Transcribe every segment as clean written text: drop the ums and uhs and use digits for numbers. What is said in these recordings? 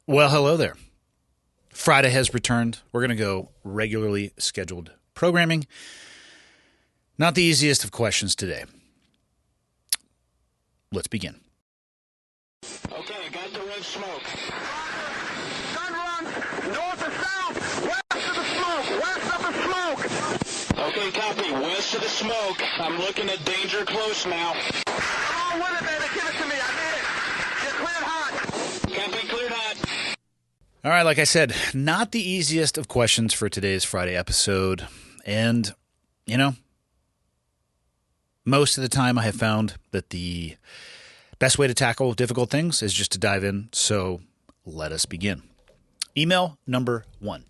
Well, hello there. Friday has returned. We're going to go regularly scheduled programming. Not the easiest of questions today. Let's begin. Okay, got the red smoke. Gun run, north or south, west of the smoke, west of the smoke. Okay, copy, west of the smoke. I'm looking at danger close now. Come on with it, baby, give it to me, I need it. You're cleared hot. Copy, cleared hot. All right, like I said, not the easiest of questions for today's Friday episode. And, most of the time I have found that the best way to tackle difficult things is just to dive in. So let us begin. Email number 1.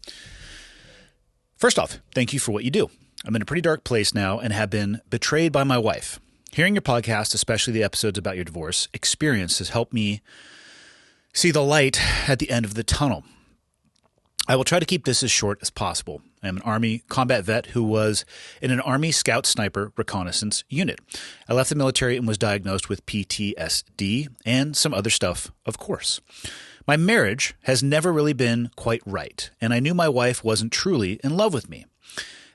First off, thank you for what you do. I'm in a pretty dark place now and have been betrayed by my wife. Hearing your podcast, especially the episodes about your divorce experience, has helped me see the light at the end of the tunnel. I will try to keep this as short as possible. I am an Army combat vet who was in an Army Scout Sniper Reconnaissance unit. I left the military and was diagnosed with PTSD and some other stuff, of course. My marriage has never really been quite right, and I knew my wife wasn't truly in love with me.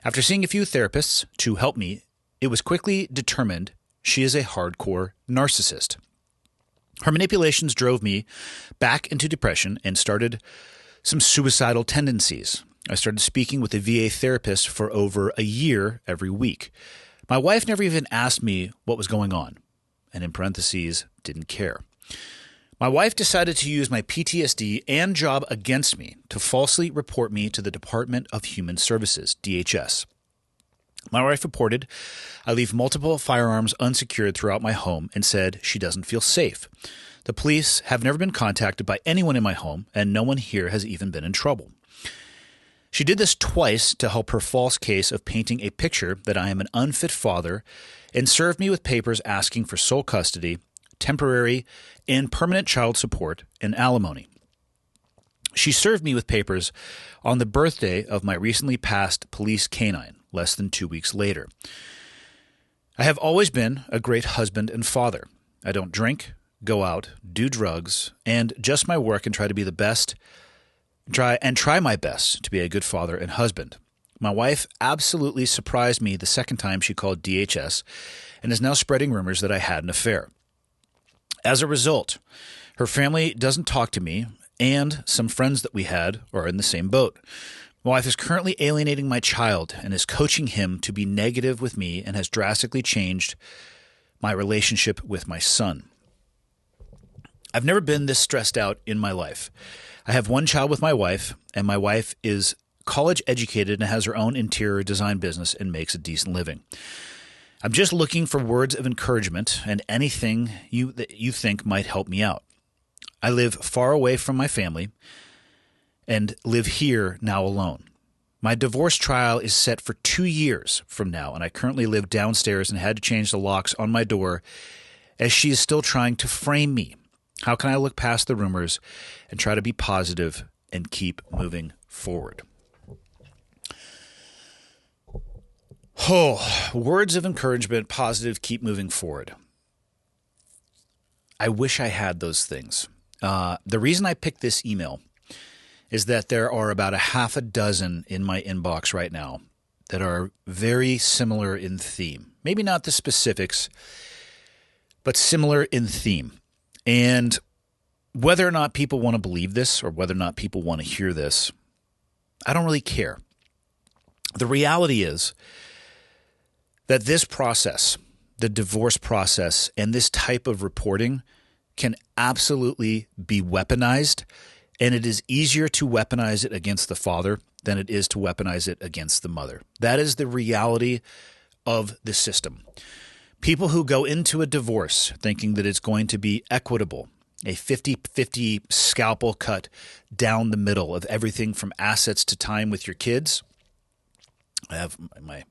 After seeing a few therapists to help me, it was quickly determined she is a hardcore narcissist. Her manipulations drove me back into depression and started some suicidal tendencies. I started speaking with a VA therapist for over a year every week. My wife never even asked me what was going on, and in parentheses, didn't care. My wife decided to use my PTSD and job against me to falsely report me to the Department of Human Services, DHS. My wife reported I leave multiple firearms unsecured throughout my home and said she doesn't feel safe. The police have never been contacted by anyone in my home, and no one here has even been in trouble. She did this twice to help her false case of painting a picture that I am an unfit father and served me with papers asking for sole custody, temporary and permanent child support, and alimony. She served me with papers on the birthday of my recently passed police canine, less than 2 weeks later. I have always been a great husband and father. I don't drink, go out, do drugs, and just my work and try to be the best, try my best to be a good father and husband. My wife absolutely surprised me the second time she called DHS and is now spreading rumors that I had an affair. As a result, her family doesn't talk to me, and some friends that we had are in the same boat. My wife is currently alienating my child and is coaching him to be negative with me and has drastically changed my relationship with my son. I've never been this stressed out in my life. I have one child with my wife, and my wife is college educated and has her own interior design business and makes a decent living. I'm just looking for words of encouragement and anything that you think might help me out. I live far away from my family and live here now alone. My divorce trial is set for 2 years from now, and I currently live downstairs and had to change the locks on my door as she is still trying to frame me. How can I look past the rumors and try to be positive and keep moving forward? Oh, words of encouragement, positive, keep moving forward. I wish I had those things. The reason I picked this email is that there are about a half a dozen in my inbox right now that are very similar in theme. Maybe not the specifics, but similar in theme. And whether or not people want to believe this or whether or not people want to hear this, I don't really care. The reality is that this process, the divorce process, and this type of reporting can absolutely be weaponized, and it is easier to weaponize it against the father than it is to weaponize it against the mother. That is the reality of the system. People who go into a divorce thinking that it's going to be equitable, a 50-50 scalpel cut down the middle of everything from assets to time with your kids. I have my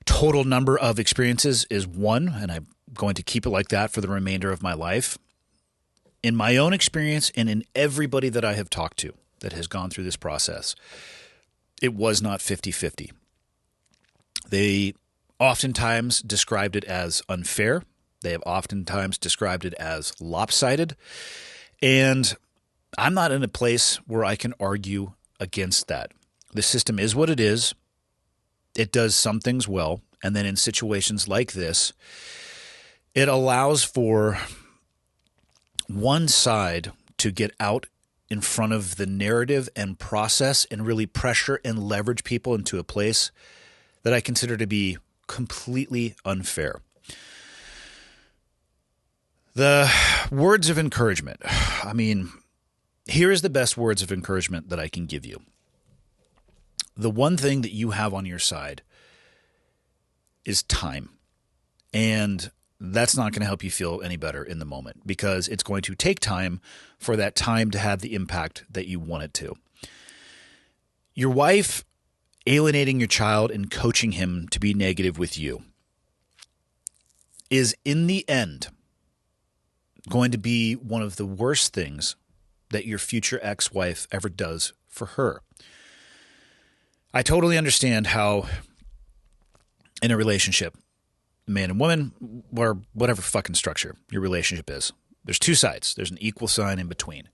total number of experiences is 1, and I'm going to keep it like that for the remainder of my life. In my own experience and in everybody that I have talked to that has gone through this process, it was not 50-50. They oftentimes described it as unfair. They have oftentimes described it as lopsided. And I'm not in a place where I can argue against that. The system is what it is. It does some things well. And then in situations like this, it allows for one side to get out in front of the narrative and process and really pressure and leverage people into a place that I consider to be completely unfair. The words of encouragement. I mean, here is the best words of encouragement that I can give you. The one thing that you have on your side is time. And that's not going to help you feel any better in the moment because it's going to take time for that time to have the impact that you want it to. Your wife alienating your child and coaching him to be negative with you is in the end going to be one of the worst things that your future ex-wife ever does for her. I totally understand how in a relationship, man and woman, or whatever fucking structure your relationship is, there's two sides. There's an equal sign in between.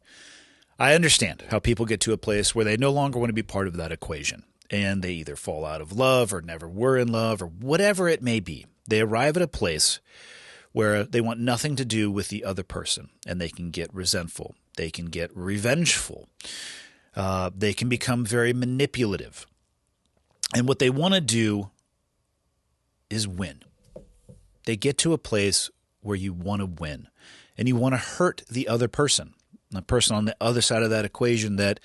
I understand how people get to a place where they no longer want to be part of that equation, and they either fall out of love or never were in love or whatever it may be. They arrive at a place where they want nothing to do with the other person, and they can get resentful. They can get revengeful. They can become very manipulative. And what they want to do is win. They get to a place where you want to win, and you want to hurt the other person, the person on the other side of that equation that,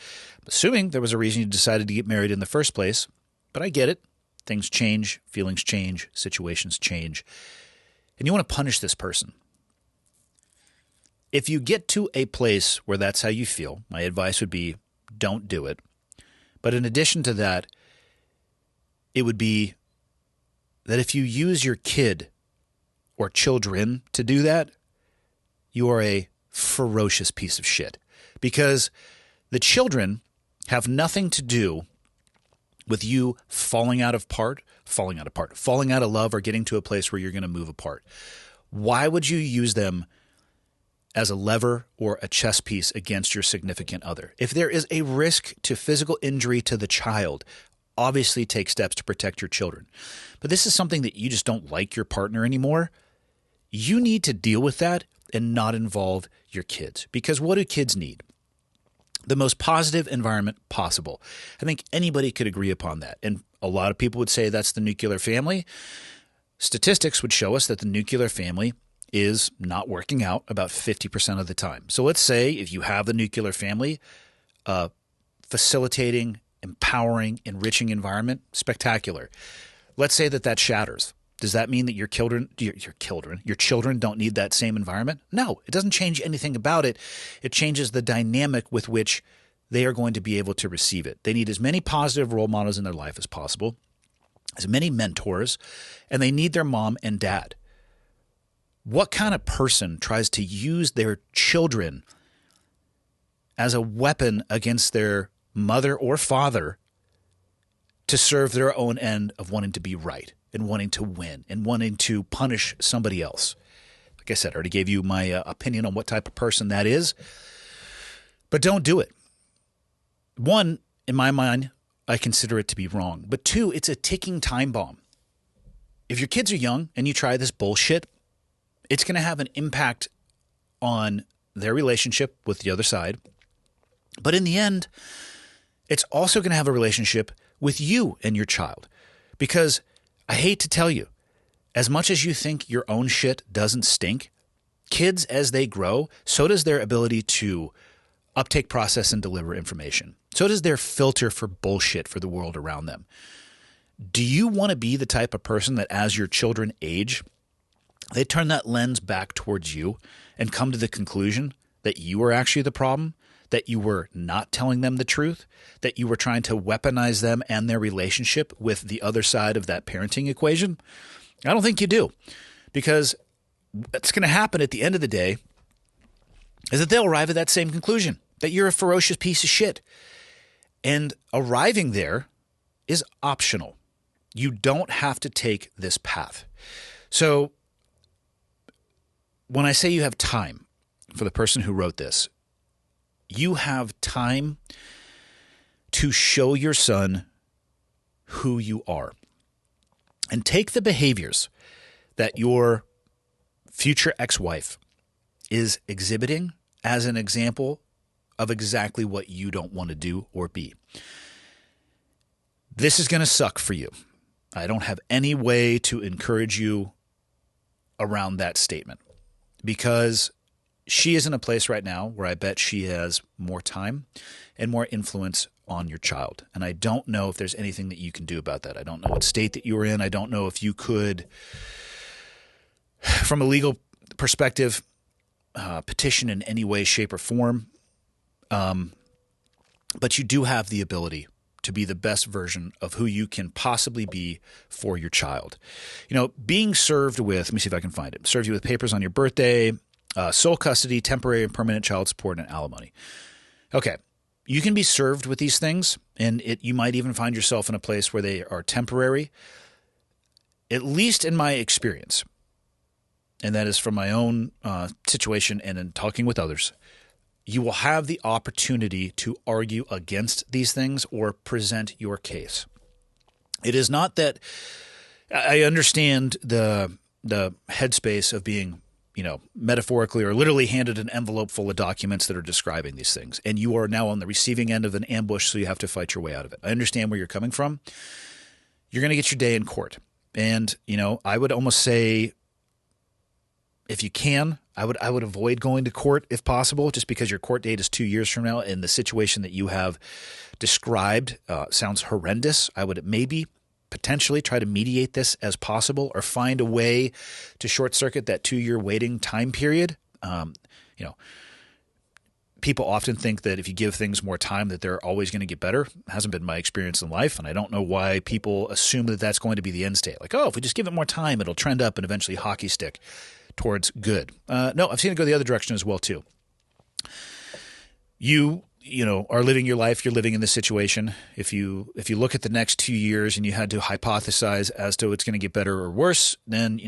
assuming there was a reason you decided to get married in the first place, but I get it. Things change, feelings change, situations change, and you want to punish this person. If you get to a place where that's how you feel, my advice would be don't do it. But in addition to that, it would be that if you use your kid or children to do that, you are a ferocious piece of shit. Because the children have nothing to do with you falling out of love or getting to a place where you're going to move apart. Why would you use them as a lever or a chess piece against your significant other? If there is a risk to physical injury to the child, obviously take steps to protect your children. But this is something that you just don't like your partner anymore. You need to deal with that and not involve your kids. Because what do kids need? The most positive environment possible. I think anybody could agree upon that. And a lot of people would say that's the nuclear family. Statistics would show us that the nuclear family is not working out about 50% of the time. So let's say if you have the nuclear family, facilitating, empowering, enriching environment, spectacular. Let's say that shatters. Does that mean that your children don't need that same environment? No, it doesn't change anything about it. It changes the dynamic with which they are going to be able to receive it. They need as many positive role models in their life as possible, as many mentors, and they need their mom and dad. What kind of person tries to use their children as a weapon against their mother or father to serve their own end of wanting to be right and wanting to win and wanting to punish somebody else? Like I said, I already gave you my opinion on what type of person that is, but don't do it. One, in my mind, I consider it to be wrong. But two, it's a ticking time bomb. If your kids are young and you try this bullshit, it's going to have an impact on their relationship with the other side. But in the end, it's also going to have a relationship with you and your child. Because I hate to tell you, as much as you think your own shit doesn't stink, kids, as they grow, so does their ability to uptake, process, and deliver information. So does their filter for bullshit for the world around them. Do you want to be the type of person that as your children age, they turn that lens back towards you and come to the conclusion that you were actually the problem, that you were not telling them the truth, that you were trying to weaponize them and their relationship with the other side of that parenting equation? I don't think you do, because what's going to happen at the end of the day is that they'll arrive at that same conclusion, that you're a ferocious piece of shit. And arriving there is optional. You don't have to take this path. So when I say you have time for the person who wrote this, You have time to show your son who you are. And take the behaviors that your future ex-wife is exhibiting as an example of exactly what you don't want to do or be. This is going to suck for you. I don't have any way to encourage you around that statement because she is in a place right now where I bet she has more time and more influence on your child. And I don't know if there's anything that you can do about that. I don't know what state that you were in. I don't know if you could, from a legal perspective, petition in any way, shape, or form. But you do have the ability to be the best version of who you can possibly be for your child. You know, being served with, let me see if I can find it, served you with papers on your birthday, sole custody, temporary and permanent child support, and alimony. Okay, you can be served with these things, and you might even find yourself in a place where they are temporary, at least in my experience, and that is from my own situation and in talking with others. You will have the opportunity to argue against these things or present your case. It is not that I understand the headspace of being, metaphorically or literally handed an envelope full of documents that are describing these things, and you are now on the receiving end of an ambush, so you have to fight your way out of it. I understand where you're coming from. You're going to get your day in court. And, I would almost say, if you can, I would avoid going to court if possible, just because your court date is 2 years from now and the situation that you have described sounds horrendous. I would maybe potentially try to mediate this as possible or find a way to short circuit that 2-year waiting time period. People often think that if you give things more time that they're always going to get better. It hasn't been my experience in life, and I don't know why people assume that that's going to be the end state. Like, if we just give it more time, it'll trend up and eventually hockey stick towards good. No, I've seen it go the other direction as well too. You are living your life. You're living in this situation. If you look at the next 2 years and you had to hypothesize as to it's going to get better or worse, then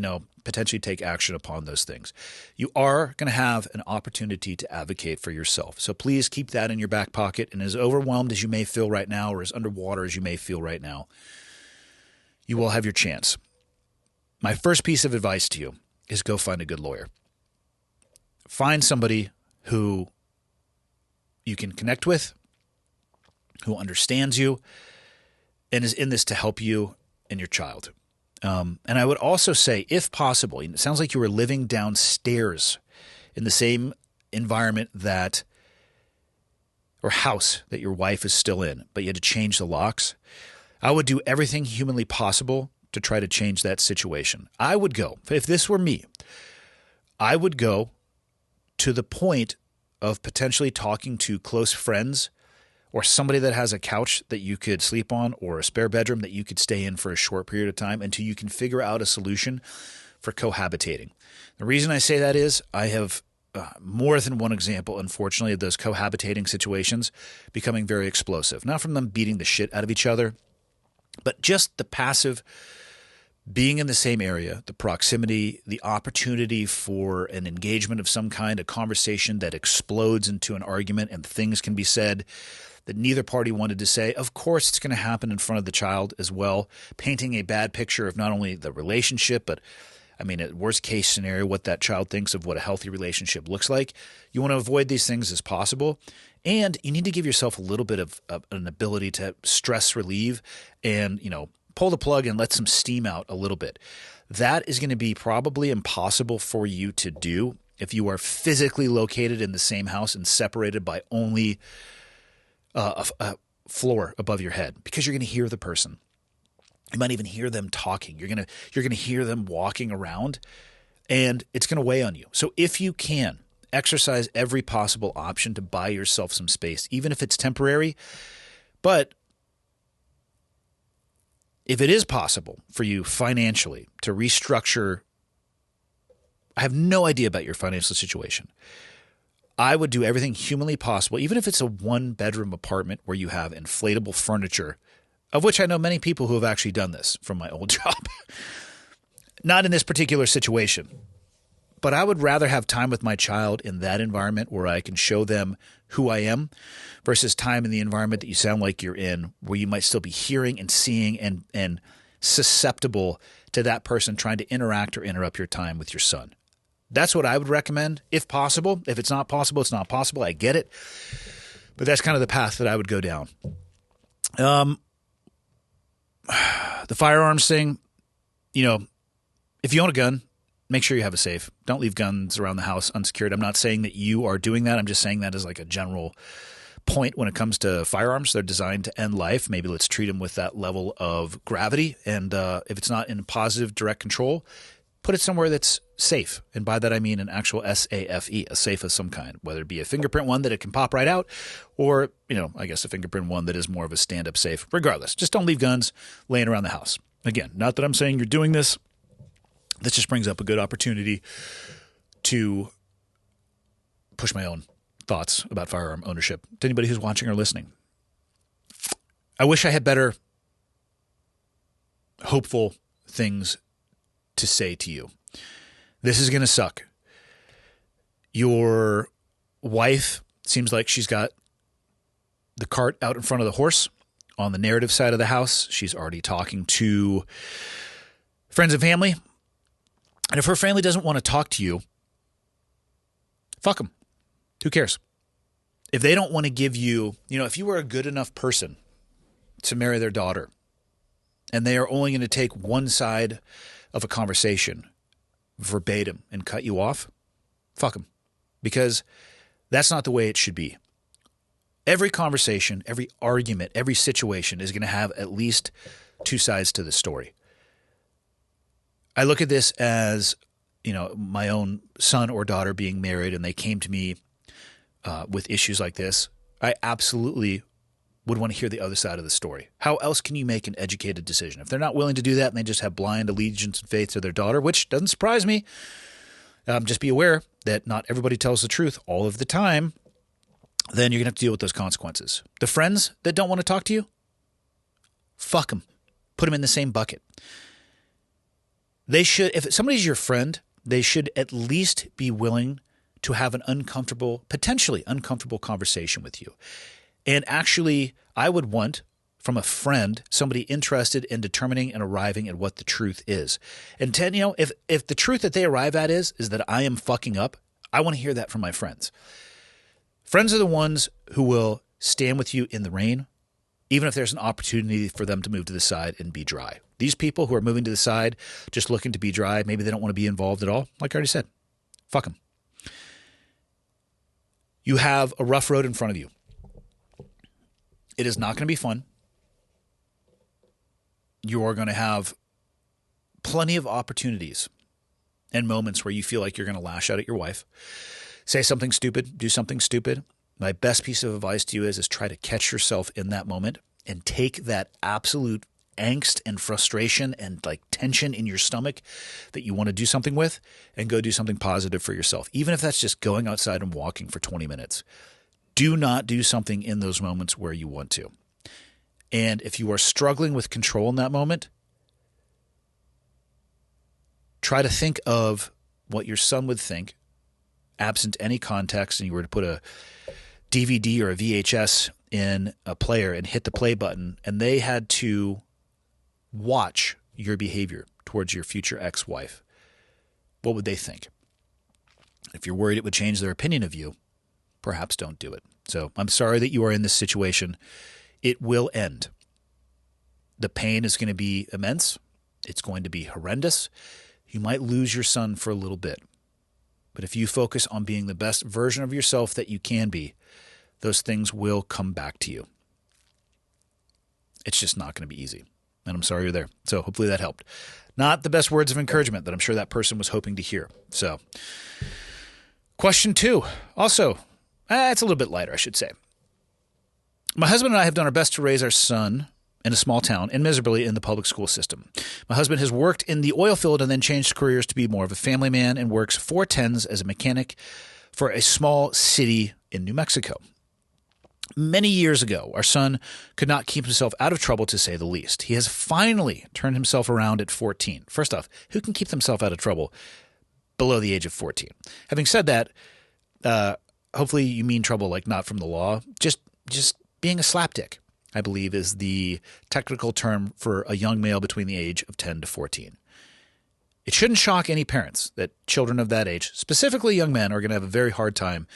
potentially take action upon those things. You are going to have an opportunity to advocate for yourself. So please keep that in your back pocket. And as overwhelmed as you may feel right now, or as underwater as you may feel right now, you will have your chance. My first piece of advice to you is go find a good lawyer. Find somebody who you can connect with, who understands you, and is in this to help you and your child. And I would also say, if possible, it sounds like you were living downstairs in the same environment or house that your wife is still in, but you had to change the locks. I would do everything humanly possible to try to change that situation. I would go, if this were me, I would go to the point of potentially talking to close friends or somebody that has a couch that you could sleep on or a spare bedroom that you could stay in for a short period of time until you can figure out a solution for cohabitating. The reason I say that is I have more than one example, unfortunately, of those cohabitating situations becoming very explosive. Not from them beating the shit out of each other, but just the passive being in the same area, the proximity, the opportunity for an engagement of some kind, a conversation that explodes into an argument and things can be said that neither party wanted to say. Of course, it's going to happen in front of the child as well, painting a bad picture of not only the relationship, but at worst case scenario, what that child thinks of what a healthy relationship looks like. You want to avoid these things as possible. And you need to give yourself a little bit of an ability to stress relieve and, pull the plug and let some steam out a little bit. That is going to be probably impossible for you to do if you are physically located in the same house and separated by only a floor above your head, because you're going to hear the person. You might even hear them talking. You're going to hear them walking around, and it's going to weigh on you. So if you can, exercise every possible option to buy yourself some space, even if it's temporary. But if it is possible for you financially to restructure, I have no idea about your financial situation. I would do everything humanly possible, even if it's a 1-bedroom apartment where you have inflatable furniture, of which I know many people who have actually done this from my old job. Not in this particular situation, But I would rather have time with my child in that environment where I can show them who I am versus time in the environment that you sound like you're in, where you might still be hearing and seeing and susceptible to that person trying to interact or interrupt your time with your son. That's what I would recommend, if possible. If it's not possible, it's not possible. I get it. But that's kind of the path that I would go down. The firearms thing, if you own a gun, make sure you have a safe. Don't leave guns around the house unsecured. I'm not saying that you are doing that. I'm just saying that as like a general point when it comes to firearms. They're designed to end life. Maybe let's treat them with that level of gravity. And if it's not in positive direct control, put it somewhere that's safe. And by that I mean an actual SAFE, a safe of some kind, whether it be a fingerprint one that it can pop right out or, I guess a fingerprint one that is more of a stand-up safe. Regardless, just don't leave guns laying around the house. Again, not that I'm saying you're doing this. This just brings up a good opportunity to push my own thoughts about firearm ownership to anybody who's watching or listening. I wish I had better hopeful things to say to you. This is going to suck. Your wife seems like she's got the cart out in front of the horse on the narrative side of the house. She's already talking to friends and family. And if her family doesn't want to talk to you, fuck them. Who cares? If they don't want to give you, if you were a good enough person to marry their daughter and they are only going to take one side of a conversation verbatim and cut you off, fuck them. Because that's not the way it should be. Every conversation, every argument, every situation is going to have at least two sides to the story. I look at this as, my own son or daughter being married and they came to me with issues like this. I absolutely would want to hear the other side of the story. How else can you make an educated decision? If they're not willing to do that and they just have blind allegiance and faith to their daughter, which doesn't surprise me, just be aware that not everybody tells the truth all of the time, then you're going to have to deal with those consequences. The friends that don't want to talk to you, fuck them. Put them in the same bucket. They should, if somebody's your friend, they should at least be willing to have an potentially uncomfortable conversation with you. And actually, I would want from a friend somebody interested in determining and arriving at what the truth is. And if the truth that they arrive at is that I am fucking up, I want to hear that from my friends. Friends are the ones who will stand with you in the rain, even if there's an opportunity for them to move to the side and be dry. These people who are moving to the side, just looking to be dry, maybe they don't want to be involved at all. Like I already said, fuck them. You have a rough road in front of you. It is not going to be fun. You are going to have plenty of opportunities and moments where you feel like you're going to lash out at your wife, say something stupid, do something stupid. My best piece of advice to you is try to catch yourself in that moment and take that absolute angst and frustration and like tension in your stomach that you want to do something with and go do something positive for yourself. Even if that's just going outside and walking for 20 minutes. Do not do something in those moments where you want to. And if you are struggling with control in that moment, try to think of what your son would think, absent any context, and you were to put a DVD or a VHS in a player and hit the play button, and they had to watch your behavior towards your future ex-wife. What would they think? If you're worried it would change their opinion of you, perhaps don't do it. So I'm sorry that you are in this situation. It will end. The pain is going to be immense. It's going to be horrendous. You might lose your son for a little bit. But if you focus on being the best version of yourself that you can be, those things will come back to you. It's just not going to be easy. And I'm sorry you're there. So hopefully that helped. Not the best words of encouragement that I'm sure that person was hoping to hear. So question 2. Also, it's a little bit lighter, I should say. My husband and I have done our best to raise our son in a small town and miserably in the public school system. My husband has worked in the oil field and then changed careers to be more of a family man and works 4/10s as a mechanic for a small city in New Mexico. Many years ago, our son could not keep himself out of trouble, to say the least. He has finally turned himself around at 14. First off, who can keep themselves out of trouble? below the age of 14. Having said that, hopefully you mean trouble like not from the law, just being a slapdick, I believe, is the technical term for a young male between the age of 10 to 14. It shouldn't shock any parents that children of that age, specifically young men, are going to have a very hard time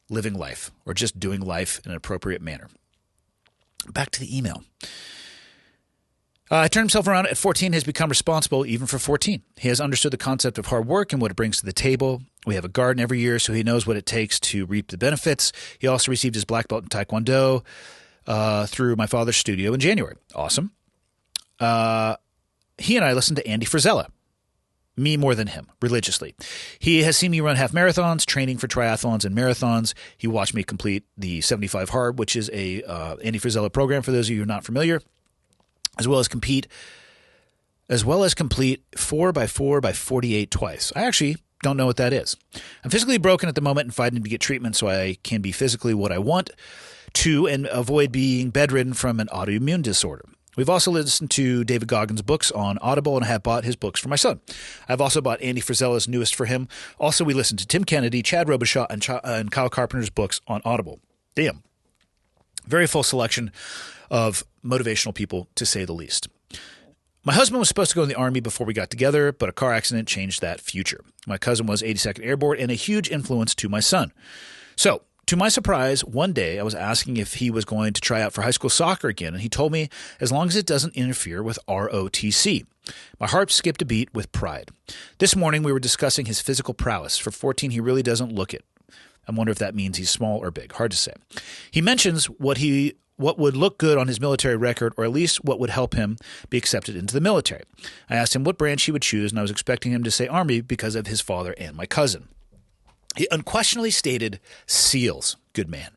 living life or just doing life in an appropriate manner. Back to the email. Turned himself around at 14, has become responsible even for 14. He has understood the concept of hard work and what it brings to the table. We have a garden every year, so he knows what it takes to reap the benefits. He also received his black belt in Taekwondo through my father's studio in January. Awesome. He and I listened to Andy Frisella. Me more than him, religiously. He has seen me run half marathons, training for triathlons and marathons. He watched me complete the 75 Hard, which is a Andy Frisella program for those of you who are not familiar, as well as complete 4x4x48 twice. I actually don't know what that is. I'm physically broken at the moment and fighting to get treatment so I can be physically what I want to and avoid being bedridden from an autoimmune disorder. We've also listened to David Goggins' books on Audible, and I have bought his books for my son. I've also bought Andy Frisella's newest for him. Also, we listened to Tim Kennedy, Chad Robichaud, and Kyle Carpenter's books on Audible. Damn. Very full selection of motivational people, to say the least. My husband was supposed to go in the Army before we got together, but a car accident changed that future. My cousin was 82nd Airborne and a huge influence to my son. So, to my surprise, one day I was asking if he was going to try out for high school soccer again, and he told me as long as it doesn't interfere with ROTC. My heart skipped a beat with pride. This morning we were discussing his physical prowess. For 14, he really doesn't look it. I wonder if that means he's small or big. Hard to say. He mentions what would look good on his military record, or at least what would help him be accepted into the military. I asked him what branch he would choose, and I was expecting him to say Army because of his father and my cousin. He unquestionably stated SEALs. Good man.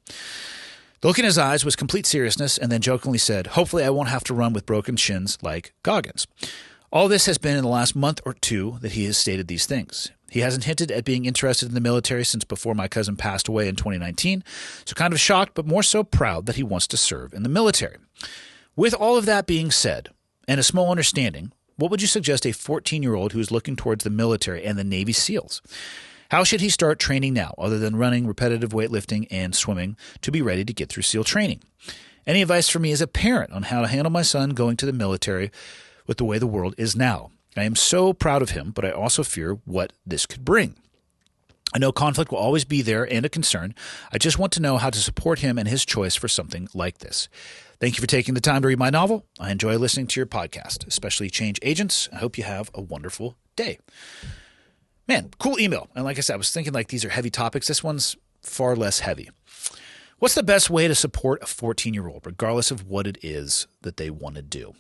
The look in his eyes was complete seriousness, and then jokingly said, hopefully I won't have to run with broken shins like Goggins. All this has been in the last month or two that he has stated these things. He hasn't hinted at being interested in the military since before my cousin passed away in 2019, so kind of shocked but more so proud that he wants to serve in the military. With all of that being said, and a small understanding, what would you suggest a 14-year-old who is looking towards the military and the Navy SEALs? How should he start training now, other than running, repetitive weightlifting, and swimming, to be ready to get through SEAL training? Any advice for me as a parent on how to handle my son going to the military with the way the world is now? I am so proud of him, but I also fear what this could bring. I know conflict will always be there and a concern. I just want to know how to support him and his choice for something like this. Thank you for taking the time to read my novel. I enjoy listening to your podcast, especially Change Agents. I hope you have a wonderful day. Man, cool email. And like I said, I was thinking like these are heavy topics. This one's far less heavy. What's the best way to support a 14-year-old, regardless of what it is that they want to do?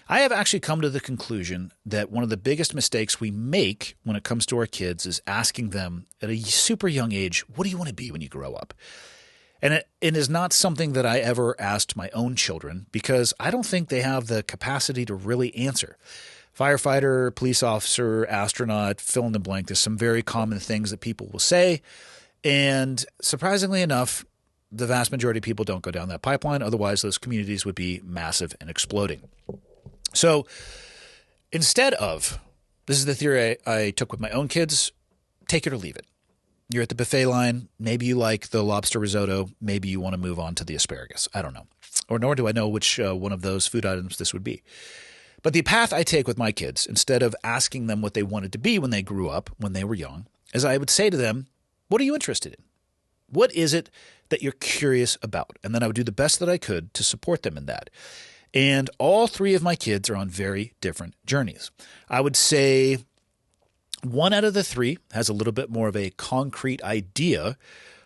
I have actually come to the conclusion that one of the biggest mistakes we make when it comes to our kids is asking them at a super young age, what do you want to be when you grow up? And it is not something that I ever asked my own children because I don't think they have the capacity to really answer. Firefighter, police officer, astronaut, fill in the blank. There's some very common things that people will say. And surprisingly enough, the vast majority of people don't go down that pipeline. Otherwise, those communities would be massive and exploding. So instead of, this is the theory I took with my own kids, take it or leave it. You're at the buffet line. Maybe you like the lobster risotto. Maybe you want to move on to the asparagus. I don't know. Or nor do I know which one of those food items this would be. But the path I take with my kids, instead of asking them what they wanted to be when they grew up, when they were young, is I would say to them, what are you interested in? What is it that you're curious about? And then I would do the best that I could to support them in that. And all three of my kids are on very different journeys. I would say one out of the three has a little bit more of a concrete idea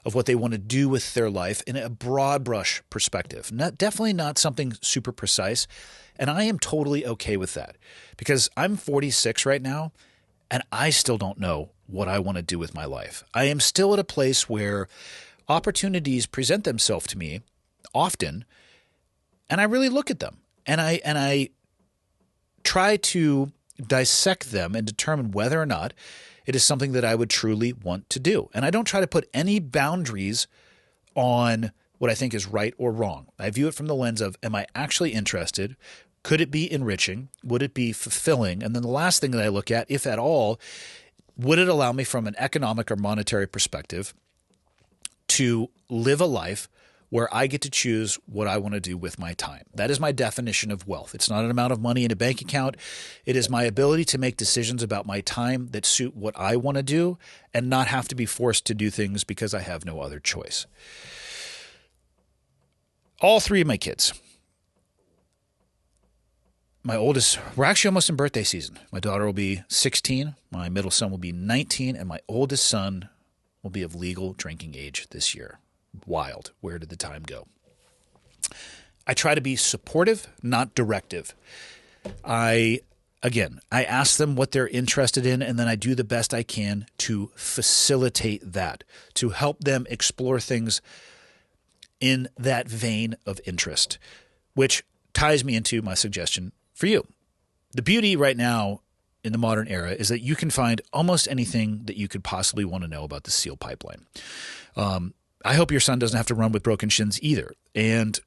of what they want to do with their life in a broad brush perspective. Definitely not something super precise. And I am totally okay with that because I'm 46 right now and I still don't know what I want to do with my life. I am still at a place where opportunities present themselves to me often and I really look at them and I try to dissect them and determine whether or not it is something that I would truly want to do. And I don't try to put any boundaries on what I think is right or wrong. I view it from the lens of, am I actually interested? Could it be enriching? Would it be fulfilling? And then the last thing that I look at, if at all, would it allow me from an economic or monetary perspective to live a life where I get to choose what I want to do with my time? That is my definition of wealth. It's not an amount of money in a bank account. It is my ability to make decisions about my time that suit what I want to do and not have to be forced to do things because I have no other choice. All three of my kids, my oldest, we're actually almost in birthday season. My daughter will be 16, my middle son will be 19, and my oldest son will be of legal drinking age this year. Wild. Where did the time go? I try to be supportive, not directive. I ask them what they're interested in, and then I do the best I can to facilitate that, to help them explore things in that vein of interest, which ties me into my suggestion for you. The beauty right now in the modern era is that you can find almost anything that you could possibly want to know about the SEAL pipeline. I hope your son doesn't have to run with broken shins either. And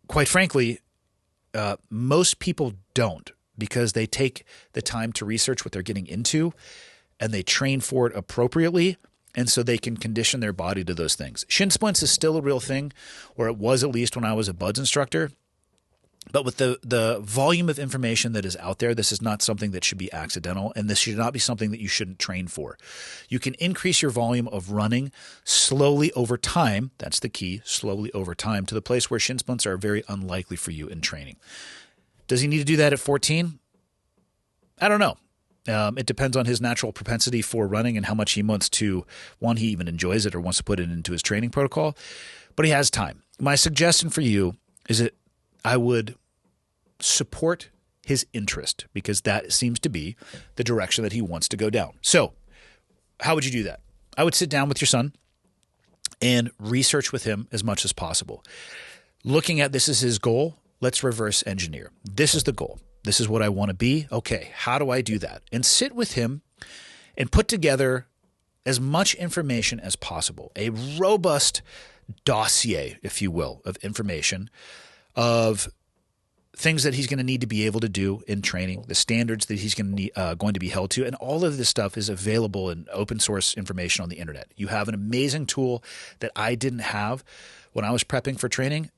quite frankly, most people don't, because they take the time to research what they're getting into and they train for it appropriately. And so they can condition their body to those things. Shin splints is still a real thing, or it was at least when I was a BUDS instructor. But with the volume of information that is out there, this is not something that should be accidental, and this should not be something that you shouldn't train for. You can increase your volume of running slowly over time. That's the key, slowly over time, to the place where shin splints are very unlikely for you in training. Does he need to do that at 14? I don't know. It depends on his natural propensity for running and how much he wants to, he even enjoys it or wants to put it into his training protocol, but he has time. My suggestion for you is that I would support his interest, because that seems to be the direction that he wants to go down. So how would you do that? I would sit down with your son and research with him as much as possible. Looking at this as his goal, let's reverse engineer. This is the goal. This is what I want to be. Okay, how do I do that? And sit with him and put together as much information as possible, a robust dossier, if you will, of information, of things that he's going to need to be able to do in training, the standards that he's going to be held to, and all of this stuff is available in open source information on the internet. You have an amazing tool that I didn't have when I was prepping for training.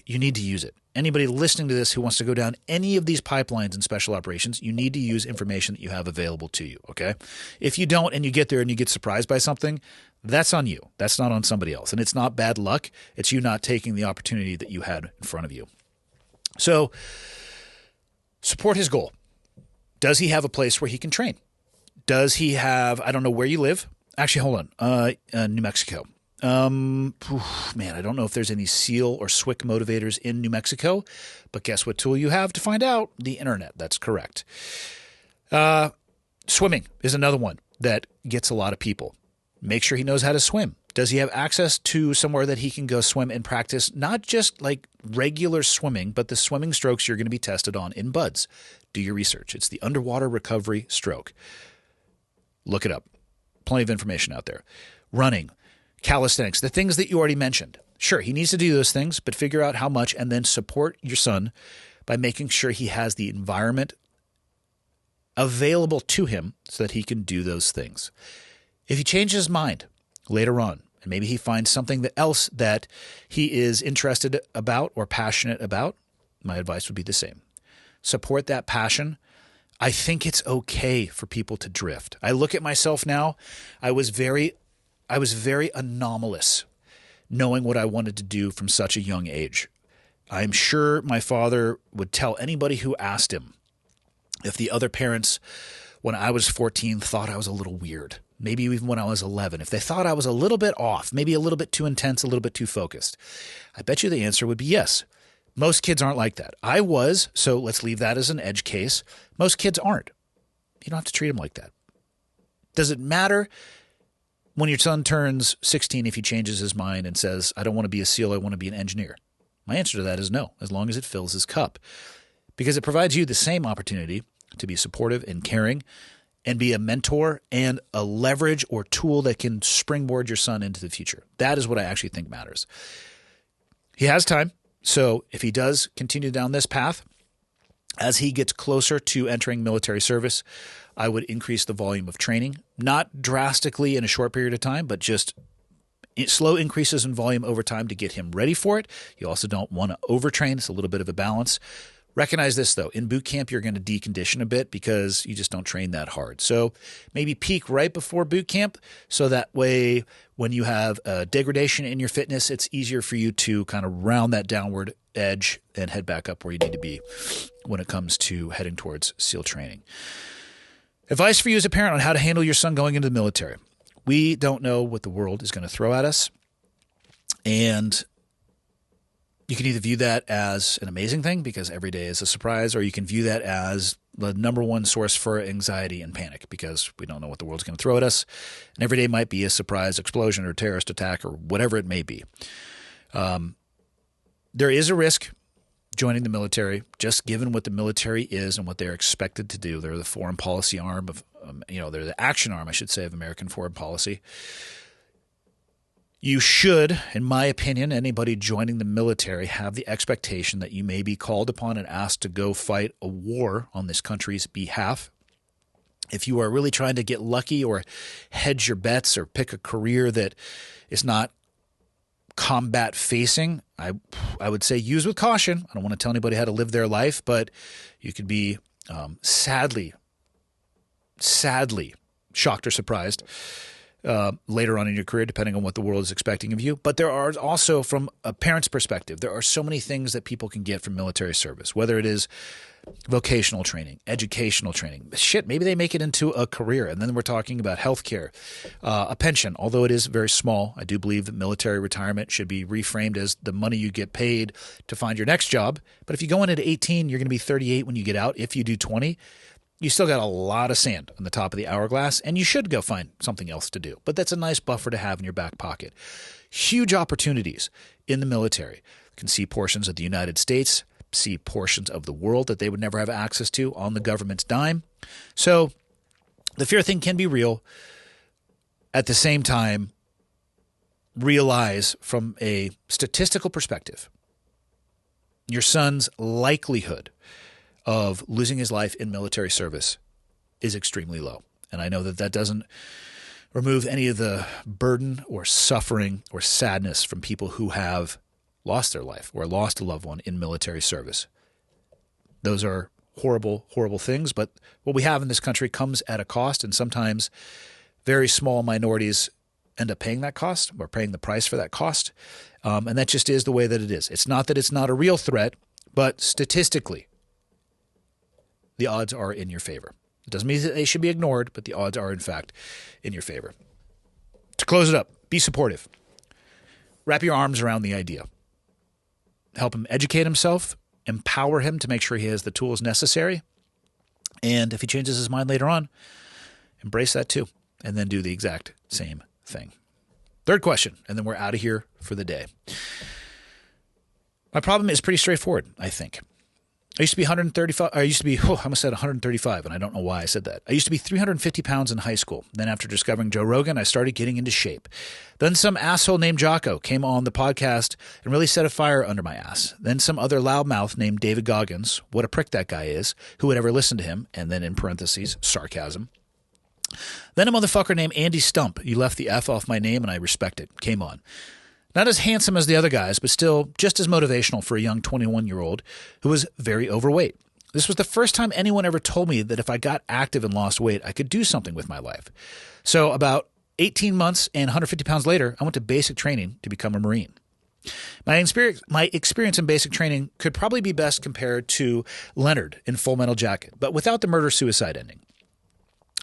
You need to use it. Anybody listening to this who wants to go down any of these pipelines in special operations, you need to use information that you have available to you, okay? If you don't and you get there and you get surprised by something, that's on you. That's not on somebody else. And it's not bad luck. It's you not taking the opportunity that you had in front of you. So support his goal. Does he have a place where he can train? Does he have, I don't know where you live. Actually, hold on. New Mexico. Man, I don't know if there's any SEAL or SWIC motivators in New Mexico, but guess what tool you have to find out? The internet. That's correct. Swimming is another one that gets a lot of people. Make sure he knows how to swim. Does he have access to somewhere that he can go swim and practice, not just like regular swimming, but the swimming strokes you're going to be tested on in BUDS? Do your research. It's the underwater recovery stroke. Look it up. Plenty of information out there. Running, calisthenics, the things that you already mentioned. Sure, he needs to do those things, but figure out how much and then support your son by making sure he has the environment available to him so that he can do those things. If he changes his mind later on, and maybe he finds something else that he is interested about or passionate about, my advice would be the same. Support that passion. I think it's okay for people to drift. I look at myself now. I was very anomalous knowing what I wanted to do from such a young age. I'm sure my father would tell anybody who asked him if the other parents when I was 14 thought I was a little weird. Maybe even when I was 11, if they thought I was a little bit off, maybe a little bit too intense, a little bit too focused. I bet you the answer would be yes. Most kids aren't like that. I was, so let's leave that as an edge case. Most kids aren't. You don't have to treat them like that. Does it matter when your son turns 16 if he changes his mind and says, I don't want to be a SEAL, I want to be an engineer? My answer to that is no, as long as it fills his cup. Because it provides you the same opportunity to be supportive and caring and be a mentor and a leverage or tool that can springboard your son into the future. That is what I actually think matters. He has time. So if he does continue down this path, As he gets closer to entering military service, I would increase the volume of training, not drastically in a short period of time, but just slow increases in volume over time to get him ready for it. You also don't want to overtrain. It's a little bit of a balance. Recognize this, though. In boot camp, you're going to decondition a bit because you just don't train that hard. So maybe peak right before boot camp, so that way when you have a degradation in your fitness, it's easier for you to kind of round that downward edge and head back up where you need to be when it comes to heading towards SEAL training. Advice for you as a parent on how to handle your son going into the military. We don't know what the world is going to throw at us, and you can either view that as an amazing thing because every day is a surprise, or you can view that as the number one source for anxiety and panic because we don't know what the world's going to throw at us. And every day might be a surprise explosion or terrorist attack or whatever it may be. There is a risk joining the military, just given what the military is and what they're expected to do. They're the foreign policy arm of, they're the action arm, I should say, of American foreign policy. You should, in my opinion, anybody joining the military have the expectation that you may be called upon and asked to go fight a war on this country's behalf. If you are really trying to get lucky or hedge your bets or pick a career that is not combat facing, I would say use with caution. I don't want to tell anybody how to live their life, but you could be sadly shocked or surprised later on in your career, depending on what the world is expecting of you. But there are also, from a parent's perspective, there are so many things that people can get from military service, whether it is vocational training, educational training. Shit, maybe they make it into a career. And then we're talking about healthcare, a pension. Although it is very small, I do believe that military retirement should be reframed as the money you get paid to find your next job. But if you go in at 18, you're going to be 38 when you get out. If you do 20, you still got a lot of sand on the top of the hourglass, and you should go find something else to do. But that's a nice buffer to have in your back pocket. Huge opportunities in the military. You can see portions of the United States, see portions of the world that they would never have access to on the government's dime. So the fear thing can be real. At the same time, realize from a statistical perspective, your son's likelihood of losing his life in military service is extremely low. And I know that that doesn't remove any of the burden or suffering or sadness from people who have lost their life or lost a loved one in military service. Those are horrible, horrible things, but what we have in this country comes at a cost, and sometimes very small minorities end up paying that cost or paying the price for that cost. And that just is the way that it is. It's not that it's not a real threat, but statistically, the odds are in your favor. It doesn't mean that they should be ignored, but the odds are, in fact, in your favor. To close it up, be supportive. Wrap your arms around the idea. Help him educate himself, empower him to make sure he has the tools necessary. And if he changes his mind later on, embrace that too, and then do the exact same thing. Third question, and then we're out of here for the day. My problem is pretty straightforward, I think. I used to be 135. I almost said 135, and I don't know why I said that. I used to be 350 pounds in high school. Then after discovering Joe Rogan, I started getting into shape. Then some asshole named Jocko came on the podcast and really set a fire under my ass. Then some other loudmouth named David Goggins, what a prick that guy is, who would ever listen to him, and then in parentheses, sarcasm. Then a motherfucker named Andy Stump. You left the F off my name, and I respect it. Came on. Not as handsome as the other guys, but still just as motivational for a young 21-year-old who was very overweight. This was the first time anyone ever told me that if I got active and lost weight, I could do something with my life. So about 18 months and 150 pounds later, I went to basic training to become a Marine. My experience in basic training could probably be best compared to Leonard in Full Metal Jacket, but without the murder-suicide ending.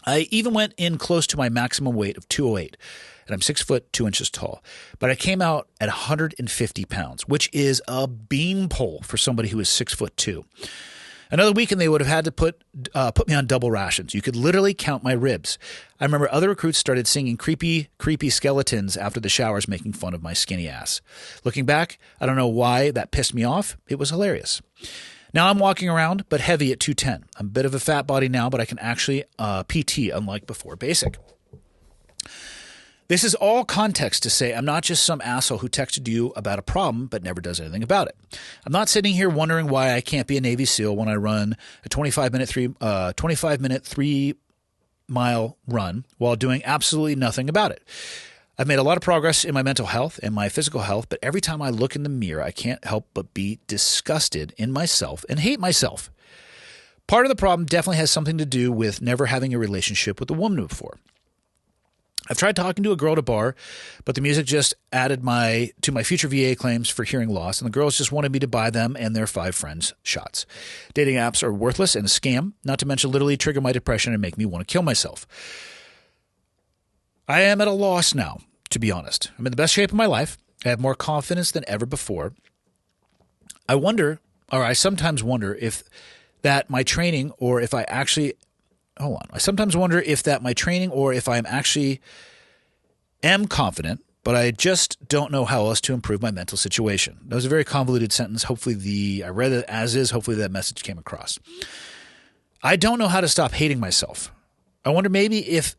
I even went in close to my maximum weight of 208. And I'm 6 foot 2 inches tall. But I came out at 150 pounds, which is a beanpole for somebody who is 6 foot 2. Another week and they would have had to put me on double rations. You could literally count my ribs. I remember other recruits started singing creepy skeletons after the showers, making fun of my skinny ass. Looking back, I don't know why that pissed me off. It was hilarious. Now I'm walking around, but heavy at 210. I'm a bit of a fat body now, but I can actually PT, unlike before basic. This is all context to say I'm not just some asshole who texted you about a problem but never does anything about it. I'm not sitting here wondering why I can't be a Navy SEAL when I run a 25-minute 3-mile run while doing absolutely nothing about it. I've made a lot of progress in my mental health and my physical health, but every time I look in the mirror, I can't help but be disgusted in myself and hate myself. Part of the problem definitely has something to do with never having a relationship with a woman before. I've tried talking to a girl at a bar, but the music just added to my future VA claims for hearing loss, and the girls just wanted me to buy them and their 5 friends shots. Dating apps are worthless and a scam, not to mention literally trigger my depression and make me want to kill myself. I am at a loss now, to be honest. I'm in the best shape of my life. I have more confidence than ever before. I sometimes wonder if that my training or if I actually I sometimes wonder if that my training or if I am confident, but I just don't know how else to improve my mental situation. That was a very convoluted sentence. Hopefully I read it as is. Hopefully that message came across. I don't know how to stop hating myself. I wonder maybe if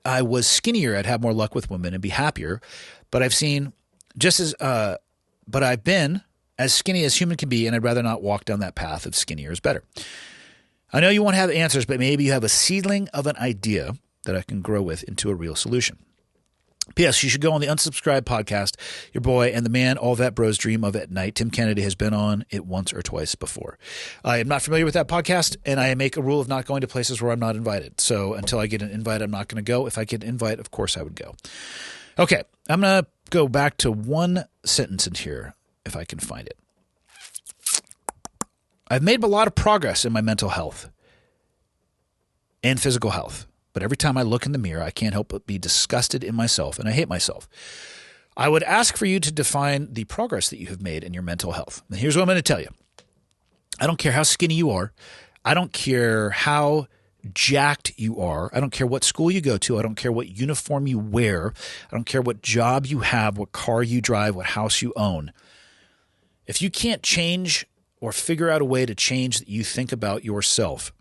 I was skinnier, I'd have more luck with women and be happier. But I've been as skinny as human can be, and I'd rather not walk down that path of skinnier is better. I know you won't have answers, but maybe you have a seedling of an idea that I can grow with into a real solution. P.S. You should go on the Unsubscribed podcast. Your boy and the man all vet bros dream of at night, Tim Kennedy, has been on it once or twice before. I am not familiar with that podcast, and I make a rule of not going to places where I'm not invited. So until I get an invite, I'm not going to go. If I get an invite, of course I would go. Okay, I'm going to go back to one sentence in here, if I can find it. I've made a lot of progress in my mental health and physical health, but every time I look in the mirror, I can't help but be disgusted in myself, and I hate myself. I would ask for you to define the progress that you have made in your mental health. And here's what I'm going to tell you. I don't care how skinny you are. I don't care how jacked you are. I don't care what school you go to. I don't care what uniform you wear. I don't care what job you have, what car you drive, what house you own. If you can't change or figure out a way to change that you think about yourself,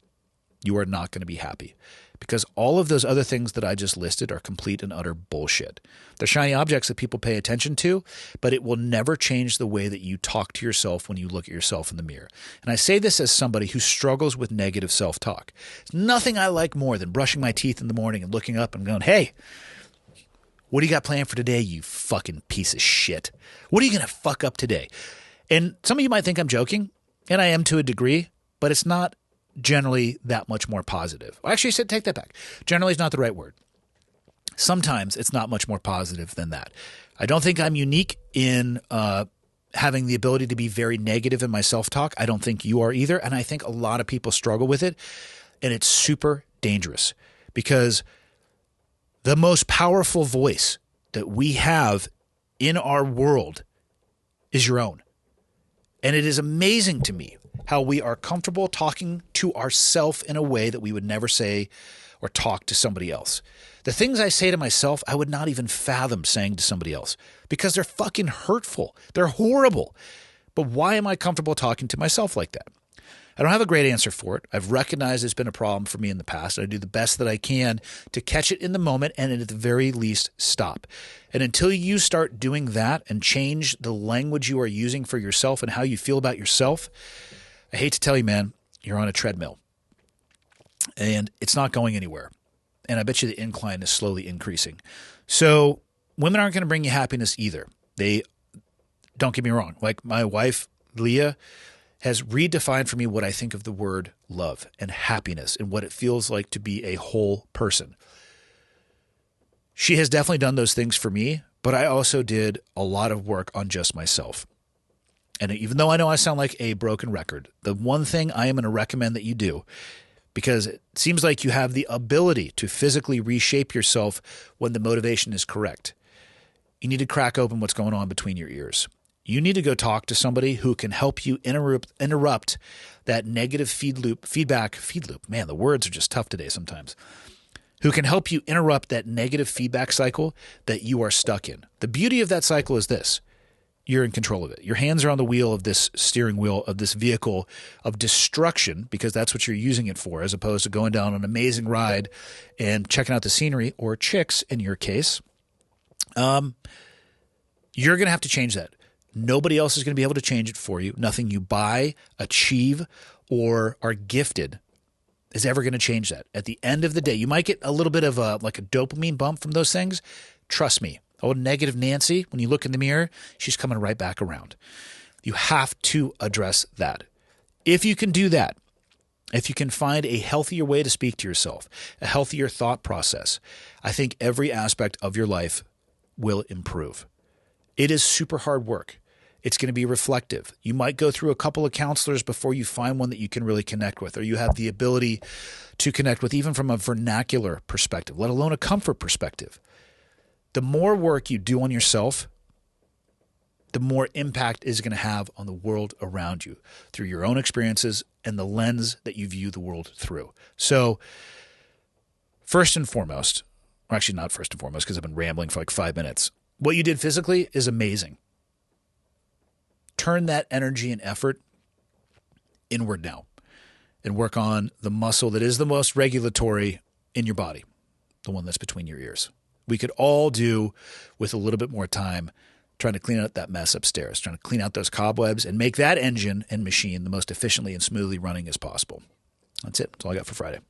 you are not going to be happy, because all of those other things that I just listed are complete and utter bullshit. They're shiny objects that people pay attention to, but it will never change the way that you talk to yourself when you look at yourself in the mirror. And I say this as somebody who struggles with negative self-talk. There's nothing I like more than brushing my teeth in the morning and looking up and going, hey, what do you got planned for today, you fucking piece of shit? What are you going to fuck up today? And some of you might think I'm joking, and I am to a degree, but it's not generally that much more positive. Actually, I said take that back. Generally is not the right word. Sometimes it's not much more positive than that. I don't think I'm unique in having the ability to be very negative in my self-talk. I don't think you are either, and I think a lot of people struggle with it, and it's super dangerous because the most powerful voice that we have in our world is your own. And it is amazing to me how we are comfortable talking to ourselves in a way that we would never say or talk to somebody else. The things I say to myself, I would not even fathom saying to somebody else because they're fucking hurtful. They're horrible. But why am I comfortable talking to myself like that? I don't have a great answer for it. I've recognized it's been a problem for me in the past. I do the best that I can to catch it in the moment and at the very least stop. And until you start doing that and change the language you are using for yourself and how you feel about yourself, I hate to tell you, man, you're on a treadmill and it's not going anywhere. And I bet you the incline is slowly increasing. So women aren't going to bring you happiness either. Don't get me wrong. Like my wife, Leah, has redefined for me what I think of the word love and happiness and what it feels like to be a whole person. She has definitely done those things for me, but I also did a lot of work on just myself. And even though I know I sound like a broken record, the one thing I am going to recommend that you do, because it seems like you have the ability to physically reshape yourself when the motivation is correct, you need to crack open what's going on between your ears. You need to go talk to somebody who can help you interrupt that negative feedback loop. Man, the words are just tough today sometimes. Who can help you interrupt that negative feedback cycle that you are stuck in. The beauty of that cycle is this. You're in control of it. Your hands are on the wheel of this steering wheel of this vehicle of destruction because that's what you're using it for, as opposed to going down an amazing ride and checking out the scenery or chicks in your case. You're going to have to change that. Nobody else is going to be able to change it for you. Nothing you buy, achieve, or are gifted is ever going to change that. At the end of the day, you might get a little bit of a dopamine bump from those things. Trust me. Oh, negative Nancy, when you look in the mirror, she's coming right back around. You have to address that. If you can do that, if you can find a healthier way to speak to yourself, a healthier thought process, I think every aspect of your life will improve. It is super hard work. It's going to be reflective. You might go through a couple of counselors before you find one that you can really connect with, or you have the ability to connect with even from a vernacular perspective, let alone a comfort perspective. The more work you do on yourself, the more impact is going to have on the world around you through your own experiences and the lens that you view the world through. So first and foremost, or actually not first and foremost because I've been rambling for like 5 minutes, what you did physically is amazing. Turn that energy and effort inward now and work on the muscle that is the most regulatory in your body, the one that's between your ears. We could all do with a little bit more time trying to clean out that mess upstairs, trying to clean out those cobwebs and make that engine and machine the most efficiently and smoothly running as possible. That's it. That's all I got for Friday.